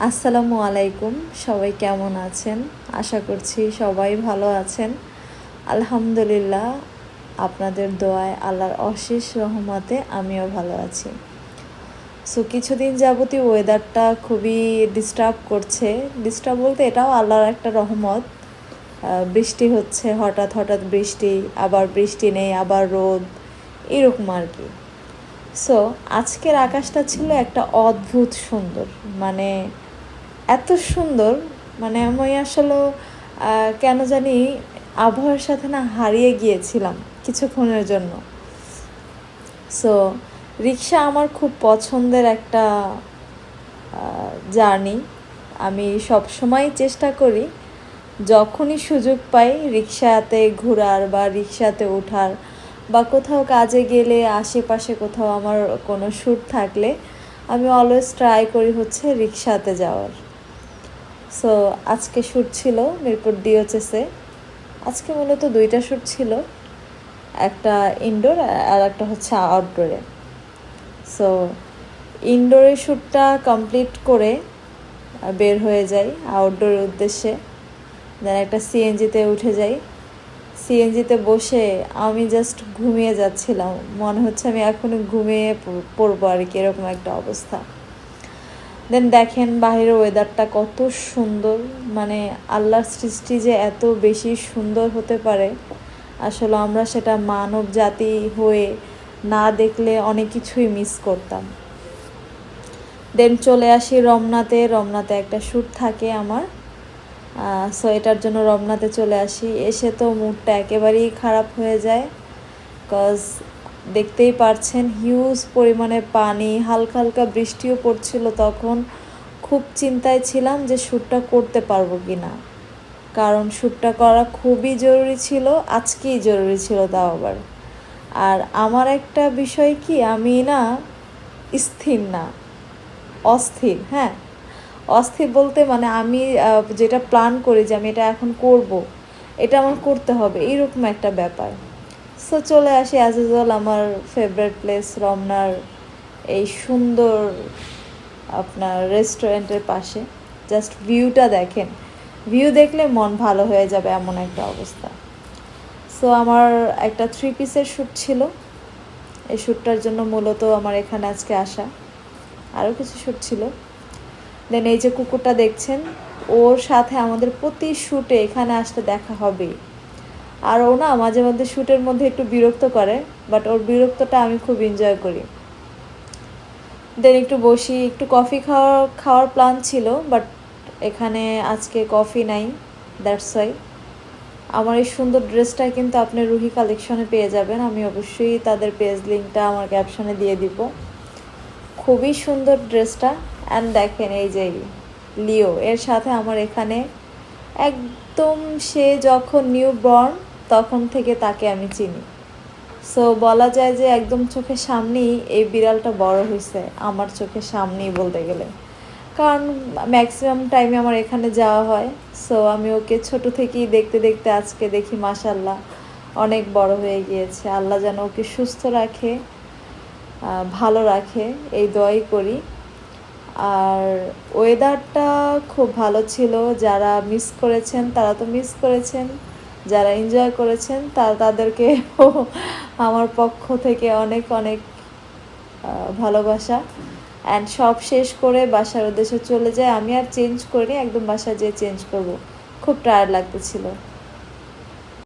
আসসালামু আলাইকুম। সবাই কেমন আছেন? আশা করছি সবাই ভালো আছেন। আলহামদুলিল্লাহ, আপনাদের দোয়ায় আল্লাহর অশেষ রহমতে আমিও ভালো আছি। সো কিছুদিন যাবতীয় ওয়েদারটা খুবই ডিস্টার্ব বলতে এটাও আল্লাহর একটা রহমত। বৃষ্টি হচ্ছে, হঠাৎ হঠাৎ বৃষ্টি, আবার বৃষ্টি নেই, আবার রোদ, এরকম আর কি। সো আজকের আকাশটা ছিল একটা অদ্ভুত সুন্দর, মানে এত সুন্দর, মানে আমি আসলে কেন জানি আবহাওয়ার সাথে না হারিয়ে গিয়েছিলাম কিছুক্ষণের জন্য। সো রিক্সা আমার খুব পছন্দের একটা জার্নি। আমি সবসময় চেষ্টা করি যখনই সুযোগ পাই রিক্সাতে ঘোরার বা রিক্সাতে ওঠার, বা কোথাও কাজে গেলে আশেপাশে কোথাও আমার কোনো শ্যুট থাকলে আমি অলওয়েজ ট্রাই করি হচ্ছে রিক্সাতে যাওয়ার। সো আজকে শ্যুট ছিল মিরপুর ডিওচেসে। আজকে মূলত দুইটা শ্যুট ছিল, একটা ইনডোর আর একটা হচ্ছে আউটডোরে। সো ইনডোরের শ্যুটটা কমপ্লিট করে বের হয়ে যাই আউটডোরের উদ্দেশ্যে। দেন একটা সিএনজিতে উঠে যাই। সিএনজিতে বসে আমি জাস্ট ঘুমিয়ে যাচ্ছিলাম, মনে হচ্ছে আমি এখনই ঘুমিয়ে পড়বো আর কি, এরকম একটা অবস্থা। দেন দেখেন বাহিরের ওয়েদারটা কত সুন্দর, মানে আল্লাহর সৃষ্টি যে এত বেশি সুন্দর হতে পারে আসলে আমরা সেটা মানব জাতি হয়ে না দেখলে অনেক কিছুই মিস করতাম। দেন চলে আসি রমনাতে একটা শ্যুট থাকে আমার। সো এটার জন্য রমনাতে চলে আসি। এসে তো মুডটা একেবারেই খারাপ হয়ে যায়, কজ দেখতেই পারছেন হিউজ পরিমাণে পানি, হালকা হালকা বৃষ্টিও পড়ছিল। তখন খুব চিন্তায় ছিলাম যে শ্যুটটা করতে পারবো কি না, কারণ শ্যুটটা করা খুবই জরুরি ছিল, আজকেই জরুরি ছিল তাও আবার। আর আমার একটা বিষয় কি, আমি না স্থির না, অস্থির। হ্যাঁ, অস্থির বলতে মানে আমি যেটা প্ল্যান করি যে আমি এটা এখন করব, এটা আমার করতে হবে, এইরকম একটা ব্যাপার। সো চলে আসি অ্যাজ ইউজুয়াল আমার ফেভারিট প্লেস রমনার এই সুন্দর আপনার রেস্টুরেন্টের পাশে। জাস্ট ভিউটা দেখেন, ভিউ দেখলে মন ভালো হয়ে যাবে এমন একটা অবস্থা। সো আমার একটা 3 পিসের শ্যুট ছিল, এই শ্যুটটার জন্য মূলত আমার এখানে আজকে আসা। আরও কিছু শ্যুট ছিল। দেন এই যে কুকুরটা দেখছেন, ওর সাথে আমাদের প্রতি শ্যুটে এখানে আসলে দেখা হবেই। আর ও না মাঝে মধ্যে শ্যুটের মধ্যে একটু বিরক্ত করে, বাট ওর বিরক্তটা আমি খুব এনজয় করি। দেন একটু বসি, একটু কফি খাওয়ার প্ল্যান ছিল, বাট এখানে আজকে কফি নাই, দ্যাটস ওয়াই। আমার এই সুন্দর ড্রেসটা কিন্তু আপনি রুহি কালেকশনে পেয়ে যাবেন, আমি অবশ্যই তাদের পেজ লিঙ্কটা আমার ক্যাপশনে দিয়ে দিব। খুবই সুন্দর ড্রেসটা। অ্যান্ড দেখেন এই যে লিও, এর সাথে আমার এখানে একদম সে যখন নিউ বর্ন তখন থেকে তাকে আমি চিনি। সো বলা যায় যে একদম চোখের সামনেই এই বিড়ালটা বড় হয়েছে, আমার চোখের সামনেই বলতে গেলে, কারণ ম্যাক্সিমাম টাইমে আমার এখানে যাওয়া হয়। সো আমি ওকে ছোট থেকেই দেখতে দেখতে আজকে দেখি মাশাল্লাহ অনেক বড় হয়ে গিয়েছে। আল্লাহ যেন ওকে সুস্থ রাখে, ভালো রাখে, এই দোয়াই করি। আর ওয়েদারটা খুব ভালো ছিল, যারা মিস করেছেন তারা তো মিস করেছেন, যারা এনজয় করেছেন তাদেরকে আমার পক্ষ থেকে অনেক অনেক ভালোবাসা। অ্যান্ড সব শেষ করে বাসার উদ্দেশ্যে চলে যায়। আমি আর চেঞ্জ করিনি, একদম বাসায় যেয়ে চেঞ্জ করব, খুব টায়ার্ড লাগতেছিল।